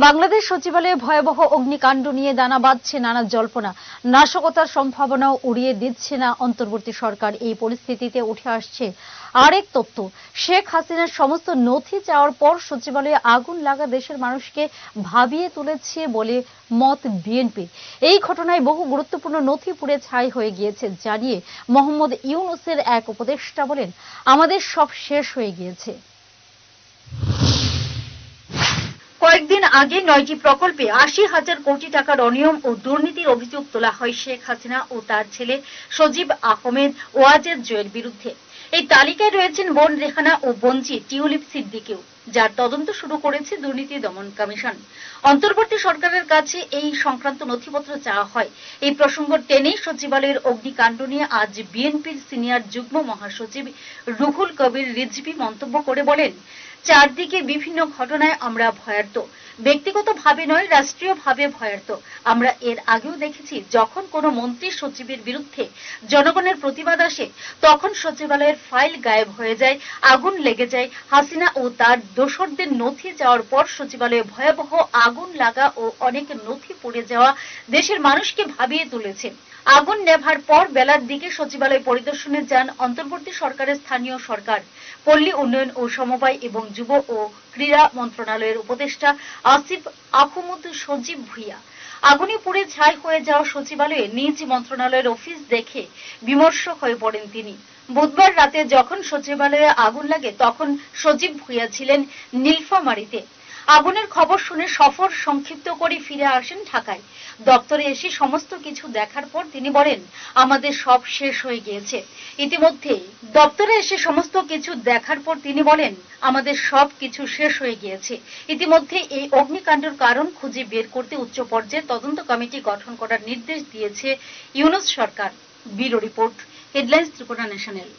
বাংলাদেশ সচিবালয়ে ভয়াবহ অগ্নিকাণ্ড নিয়ে দানা বাঁধছে নানা জল্পনা। নাশকতার সম্ভাবনাও উড়িয়ে দিচ্ছে না অন্তর্বর্তী সরকার। এই পরিস্থিতিতে উঠে আসছে আরেক তথ্য, শেখ হাসিনার সমস্ত নথি চাওয়ার পর সচিবালয়ে আগুন লাগা দেশের মানুষকে ভাবিয়ে তুলেছে বলে মত বিএনপির। এই ঘটনায় বহু গুরুত্বপূর্ণ নথি পুড়ে ছাই হয়ে গিয়েছে জানিয়ে মোহাম্মদ ইউনূসের এক উপদেষ্টা বলেন, আমাদের সব শেষ হয়ে গিয়েছে। কয়েকদিন আগে 9টি প্রকল্পে 80,000 কোটি টাকার অনিয়ম ও দুর্নীতির অভিযোগ তোলা হয় শেখ হাসিনা ও তার ছেলে সজীব আহমেদ ওয়াজেদ জয়ের বিরুদ্ধে। এই তালিকায় রয়েছেন বোন রেহানা ও বোনজি টিউলিপ সিদ্দিকীও, যার তদন্ত শুরু করেছে দুর্নীতি দমন কমিশন। অন্তর্বর্তী সরকারের কাছে এই সংক্রান্ত নথিপত্র চাওয়া হয়। এই প্রসঙ্গ টেনেই সচিবালয়ের অগ্নিকাণ্ড নিয়ে আজ বিএনপির সিনিয়র যুগ্ম মহাসচিব রুহুল কবির রিজভী মন্তব্য করে বলেন, চারদিকে বিভিন্ন ঘটনায় আমরা ভয়ার্ত, ব্যক্তিগতভাবে নয় রাষ্ট্রীয়ভাবে ভয়ার্ত। আমরা এর আগেও দেখেছি, যখন কোনো মন্ত্রী সচিবের বিরুদ্ধে জনগণের প্রতিবাদ আসে, তখন সচিবালয়ের ফাইল গায়েব হয়ে যায়, আগুন লেগে যায়। হাসিনা ও তার দোসরদের নথি যাওয়ার পর সচিবালয়ে ভয়াবহ আগুন লাগা ও অনেক নথি পড়ে যাওয়া দেশের মানুষকে ভাবিয়ে তুলেছে। আগুন নেভার পর বেলার দিকে সচিবালয় পরিদর্শনে যান অন্তর্বর্তী সরকারের স্থানীয় সরকার, পল্লী উন্নয়ন ও সমবায় এবং যুব ও ক্রীড়া মন্ত্রণালয়ের উপদেষ্টা আসিফ আহমদ সজীব ভুইয়া। আগুনে পুড়ে ছাই হয়ে যাওয়া সচিবালয়ে নিজ মন্ত্রণালয়ের অফিস দেখে বিমর্ষ হয়ে পড়েন তিনি। বুধবার রাতে যখন সচিবালয়ে আগুন লাগে, তখন সজীব ভুইয়া ছিলেন নীলফামারীতে। আগুনের খবর শুনে সফর সংক্ষিপ্ত করে ফিরে আসেন ঢাকায়। দপ্তরে এসে সমস্ত কিছু দেখার পর তিনি বলেন, আমাদের সব শেষ হয়ে গিয়েছে। ইতিমধ্যে দপ্তরে এসে সমস্ত কিছু দেখার পর তিনি বলেন, আমাদের সব কিছু শেষ হয়ে গিয়েছে। ইতিমধ্যে এই অগ্নিকাণ্ডের কারণ খুঁজে বের করতে উচ্চ পর্যায়ে তদন্ত কমিটি গঠন করার নির্দেশ দিয়েছে ইউনূস সরকার। Bureau report, headlines Tripura national.